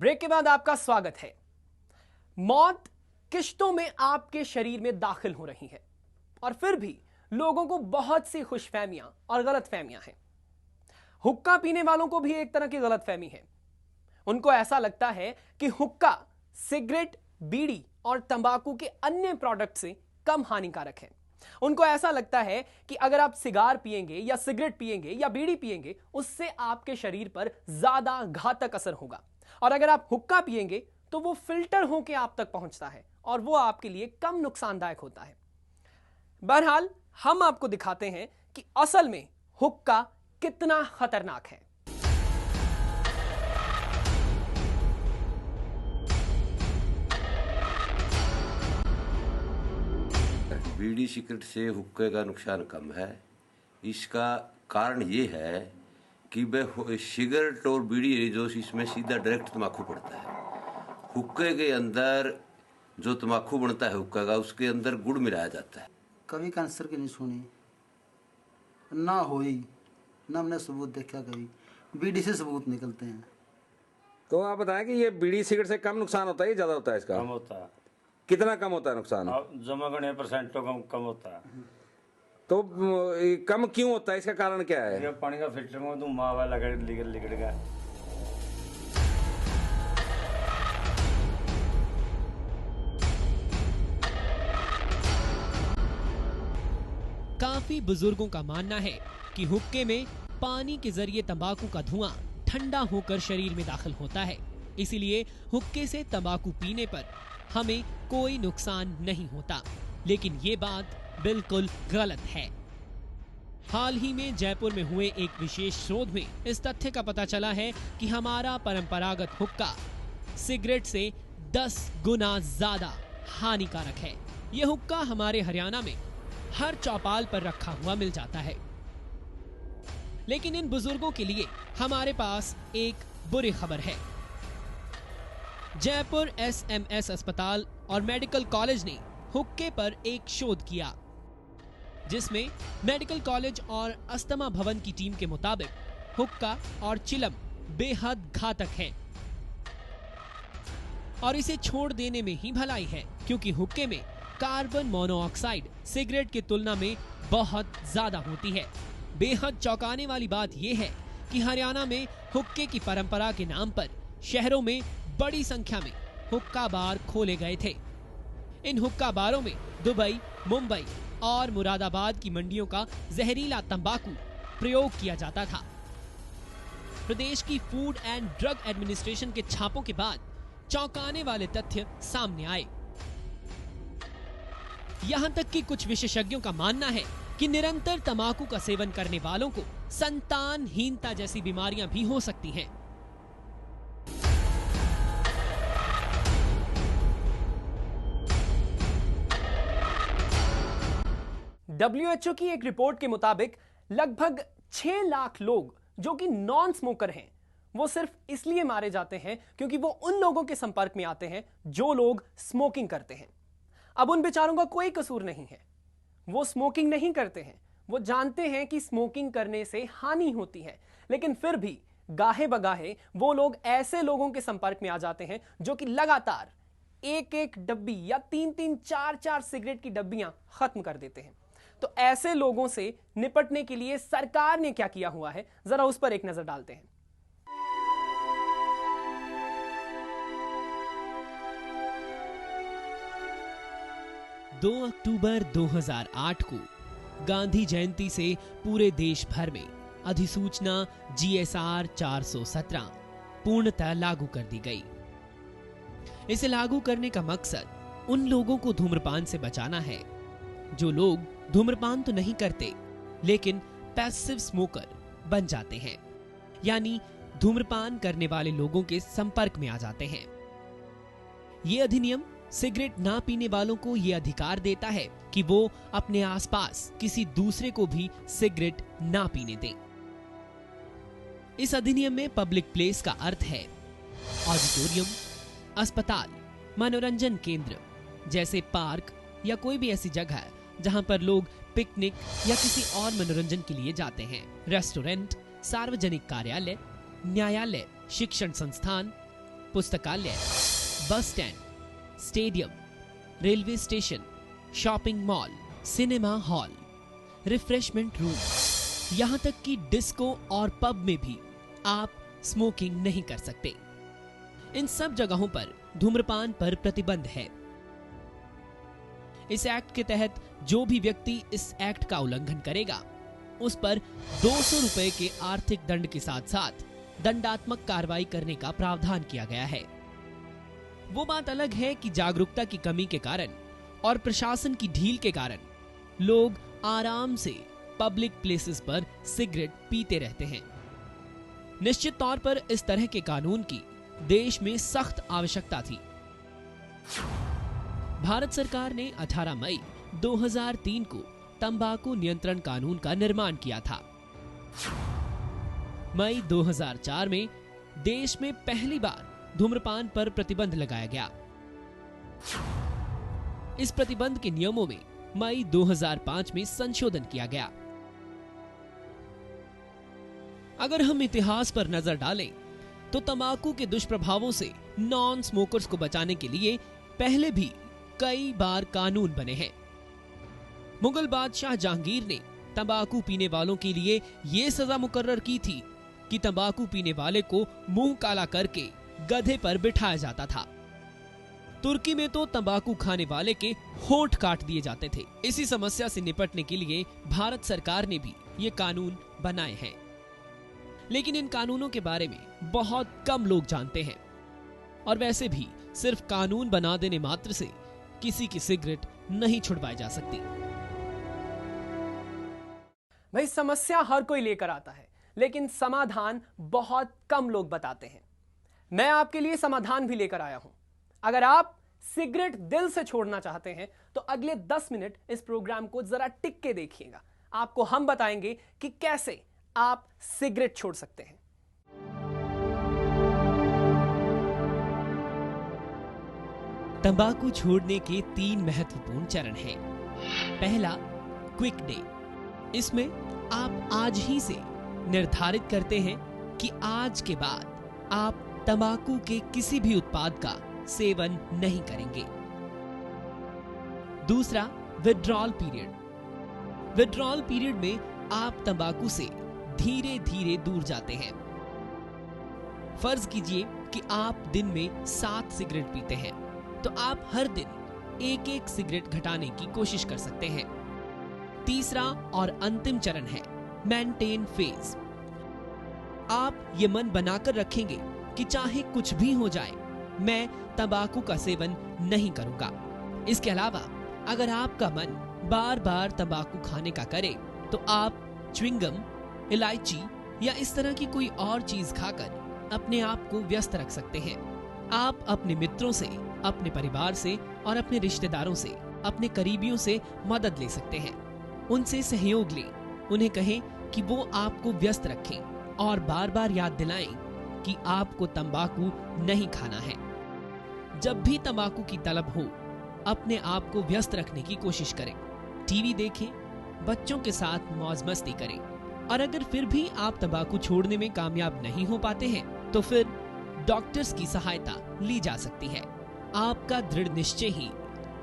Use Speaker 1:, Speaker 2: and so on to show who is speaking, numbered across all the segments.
Speaker 1: Break के बाद आपका स्वागत है। मौत किश्तों में आपके शरीर में दाखिल हो रही है और फिर भी लोगों को बहुत सी खुशफहमियां और गलतफहमियां हैं। हुक्का पीने वालों को भी एक तरह की गलतफहमी है। उनको ऐसा लगता है कि हुक्का सिगरेट, बीड़ी और तंबाकू के अन्य प्रोडक्ट से कम हानिकारक है। उनको ऐसा लगता है कि अगर आप सिगार पिएंगे या सिगरेट पिएंगे या बीड़ी पिएंगे, उससे आपके शरीर पर ज्यादा घातक असर होगा, और अगर आप हुक्का पिएंगे तो वो फिल्टर होकर आप तक पहुंचता है और वो आपके लिए कम नुकसानदायक होता है। बहरहाल हम आपको दिखाते हैं कि असल में हुक्का कितना खतरनाक है।
Speaker 2: बीड़ी सिगरेट से हुक्के का नुकसान कम है। इसका कारण ये है कि वह सिगरेट और बीड़ी जो इसमें सीधा डायरेक्ट तम्बाकू पड़ता है। हुक्के के अंदर जो तम्बाकू बनता है हुक्का का, उसके अंदर गुड़ मिलाया जाता है।
Speaker 3: कभी कैंसर की नहीं सुनी ना हुई, ना हमने सबूत देखा। कभी बीड़ी से सबूत निकलते हैं।
Speaker 4: तो आप बताएं कि ये बीड़ी सिगरेट से कम नुकसान होता है या ज्यादा होता है इसका?
Speaker 5: कम होता है।
Speaker 4: कितना कम होता है नुकसान?
Speaker 5: जमा करने % तो कम होता है।
Speaker 4: तो कम क्यों होता है, इसका कारण क्या है?
Speaker 5: ये पानी का फिल्टर में तो मावा लगा लिगड़ गया।
Speaker 1: काफी बुजुर्गों का मानना है कि हुक्के में पानी के जरिए तंबाकू का धुआं ठंडा होकर शरीर में दाखिल होता है, इसीलिए हुक्के से तंबाकू पीने पर हमें कोई नुकसान नहीं होता। लेकिन ये बात बिल्कुल गलत है। हाल ही में जयपुर में हुए एक विशेष शोध में इस तथ्य का पता चला है कि हमारा परंपरागत हुक्का सिगरेट से 10 गुना ज्यादा हानिकारक है। यह हुक्का हमारे हरियाणा में हर चौपाल पर रखा हुआ मिल जाता है। लेकिन इन बुजुर्गों के लिए हमारे पास एक बुरी खबर है। जयपुर SMS अस्पताल और मेडिकल कॉलेज ने हुक्के पर एक शोध किया, जिसमें मेडिकल कॉलेज और अस्थमा भवन की टीम के मुताबिक हुक्का और चिलम बेहद घातक है और इसे छोड़ देने में ही भलाई है, क्योंकि हुक्के में कार्बन मोनोऑक्साइड सिगरेट की तुलना में बहुत ज्यादा होती है। बेहद चौंकाने वाली बात यह है कि हरियाणा में हुक्के की परंपरा के नाम पर शहरों में बड़ी संख्या में हुक्का बार खोले गए थे। इन हुक्का बारों में दुबई, मुंबई और मुरादाबाद की मंडियों का जहरीला तंबाकू प्रयोग किया जाता था। प्रदेश की फूड एंड ड्रग एडमिनिस्ट्रेशन के छापों के बाद चौंकाने वाले तथ्य सामने आए। यहां तक कि कुछ विशेषज्ञों का मानना है कि निरंतर तंबाकू का सेवन करने वालों को संतानहीनता जैसी बीमारियां भी हो सकती हैं। WHO की एक रिपोर्ट के मुताबिक लगभग 6 लाख लोग जो कि नॉन स्मोकर हैं, वो सिर्फ इसलिए मारे जाते हैं क्योंकि वो उन लोगों के संपर्क में आते हैं जो लोग स्मोकिंग करते हैं। अब उन बेचारों का कोई कसूर नहीं है, वो स्मोकिंग नहीं करते हैं, वो जानते हैं कि स्मोकिंग करने से हानि होती है, लेकिन फिर भी गाहे बगाहे वो लोग ऐसे लोगों के संपर्क में आ जाते हैं जो कि लगातार एक डब्बी या 3-3, 4-4 सिगरेट की डब्बियां खत्म कर देते हैं। तो ऐसे लोगों से निपटने के लिए सरकार ने क्या किया हुआ है, जरा उस पर एक नजर डालते हैं। 2 अक्टूबर 2008 को गांधी जयंती से पूरे देश भर में अधिसूचना GSR 417 पूर्णतः लागू कर दी गई। इसे लागू करने का मकसद उन लोगों को धूम्रपान से बचाना है जो लोग धूम्रपान तो नहीं करते लेकिन पैसिव स्मोकर बन जाते हैं, यानी धूम्रपान करने वाले लोगों के संपर्क में आ जाते हैं। ये अधिनियम सिगरेट ना पीने वालों को यह अधिकार देता है कि वो अपने आसपास किसी दूसरे को भी सिगरेट ना पीने दें। इस अधिनियम में पब्लिक प्लेस का अर्थ है ऑडिटोरियम, अस्पताल, मनोरंजन केंद्र जैसे पार्क या कोई भी ऐसी जगह जहां पर लोग पिकनिक या किसी और मनोरंजन के लिए जाते हैं। रेस्टोरेंट, सार्वजनिक कार्यालय, न्यायालय, शिक्षण संस्थान, पुस्तकालय, bus stand, stadium, railway station, shopping mall, cinema hall, refreshment room, यहां तक कि डिस्को और पब में भी आप स्मोकिंग नहीं कर सकते। इन सब जगहों पर धूम्रपान पर प्रतिबंध है। इस एक्ट के तहत जो भी व्यक्ति इस एक्ट का उल्लंघन करेगा, उस पर 200 रुपए के आर्थिक दंड के साथ साथ दंडात्मक कार्रवाई करने का प्रावधान किया गया है। वो बात अलग है कि जागरूकता की कमी के कारण और प्रशासन की ढील के कारण लोग आराम से पब्लिक प्लेसेस पर सिगरेट पीते रहते हैं। निश्चित तौर पर इस तरह के कानून की देश में सख्त आवश्यकता थी। भारत सरकार ने 18 मई 2003 को तंबाकू नियंत्रण कानून का निर्माण किया था। मई 2004 में देश में पहली बार धूम्रपान पर प्रतिबंध लगाया गया। इस प्रतिबंध के नियमों में मई 2005 में संशोधन किया गया। अगर हम इतिहास पर नजर डालें तो तंबाकू के दुष्प्रभावों से नॉन स्मोकर्स को बचाने के लिए पहले भी कई बार कानून बने हैं। मुगल बादशाह जहांगीर ने तंबाकू पीने वालों के लिए यह सजा मुकर्रर की थी कि तंबाकू पीने वाले को मुंह काला करके गधे पर बिठाया जाता था। तुर्की में तो तंबाकू खाने वाले के होंठ काट दिए जाते थे। इसी समस्या से निपटने के लिए भारत सरकार ने भी ये कानून बनाए हैं, लेकिन इन कानूनों के बारे में बहुत कम लोग जानते हैं। और वैसे भी सिर्फ कानून बना देने मात्र से किसी की सिगरेट नहीं छुड़वाई जा सकती।
Speaker 6: भाई, समस्या हर कोई लेकर आता है, लेकिन समाधान बहुत कम लोग बताते हैं। मैं आपके लिए समाधान भी लेकर आया हूं। अगर आप सिगरेट दिल से छोड़ना चाहते हैं तो अगले 10 मिनट इस प्रोग्राम को जरा टिक के देखिएगा। आपको हम बताएंगे कि कैसे आप सिगरेट छोड़ सकते हैं।
Speaker 1: तंबाकू छोड़ने के 3 महत्वपूर्ण चरण हैं। पहला, क्विक डे। इसमें आप आज ही से निर्धारित करते हैं कि आज के बाद आप तंबाकू के किसी भी उत्पाद का सेवन नहीं करेंगे। दूसरा, विड्रॉल पीरियड। विड्रॉल पीरियड में आप तंबाकू से धीरे धीरे दूर जाते हैं। फर्ज कीजिए कि आप दिन में 7 सिगरेट पीते हैं, तो आप हर दिन एक एक सिगरेट घटाने की कोशिश कर सकते हैं। तीसरा और अंतिम चरण है मेंटेन फेज। आप ये मन बनाकर रखेंगे कि चाहे कुछ भी हो जाए, मैं तंबाकू का सेवन नहीं करूंगा। इसके अलावा अगर आपका मन बार बार तंबाकू खाने का करे तो आप च्युइंगम, इलायची या इस तरह की कोई और चीज खाकर अपने आप को व्यस्त रख सकते हैं। आप अपने मित्रों से, अपने परिवार से और अपने रिश्तेदारों से, अपने करीबियों से मदद ले सकते हैं। उनसे सहयोग लें, उन्हें कहें कि वो आपको व्यस्त रखें और बार बार याद दिलाएं कि आपको तंबाकू नहीं खाना है। जब भी तंबाकू की तलब हो, अपने आप को व्यस्त रखने की कोशिश करें। टीवी देखें, बच्चों के साथ मौज मस्ती करें। और अगर फिर भी आप तंबाकू छोड़ने में कामयाब नहीं हो पाते हैं तो फिर डॉक्टर्स की सहायता ली जा सकती है। आपका दृढ़ निश्चय ही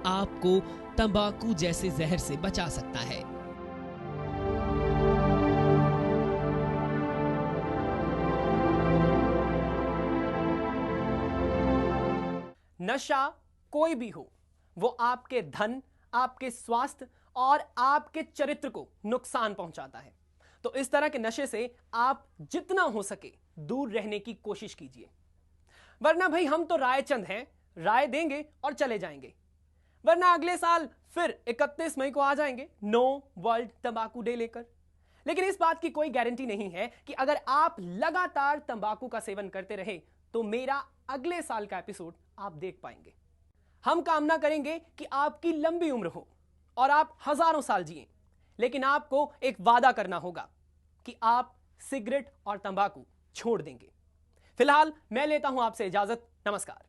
Speaker 1: आपको तंबाकू जैसे जहर से बचा सकता है।
Speaker 6: नशा कोई भी हो, वो आपके धन, आपके स्वास्थ्य और आपके चरित्र को नुकसान पहुंचाता है। तो इस तरह के नशे से आप जितना हो सके दूर रहने की कोशिश कीजिए। वरना भाई, हम तो रायचंद हैं, राय देंगे और चले जाएंगे। वरना अगले साल फिर 31 मई को आ जाएंगे नो वर्ल्ड तंबाकू डे लेकर। लेकिन इस बात की कोई गारंटी नहीं है कि अगर आप लगातार तंबाकू का सेवन करते रहे तो मेरा अगले साल का एपिसोड आप देख पाएंगे। हम कामना करेंगे कि आपकी लंबी उम्र हो और आप हजारों साल जिएं, लेकिन आपको एक वादा करना होगा कि आप सिगरेट और तंबाकू छोड़ देंगे। फिलहाल मैं लेता हूं आपसे इजाजत। नमस्कार।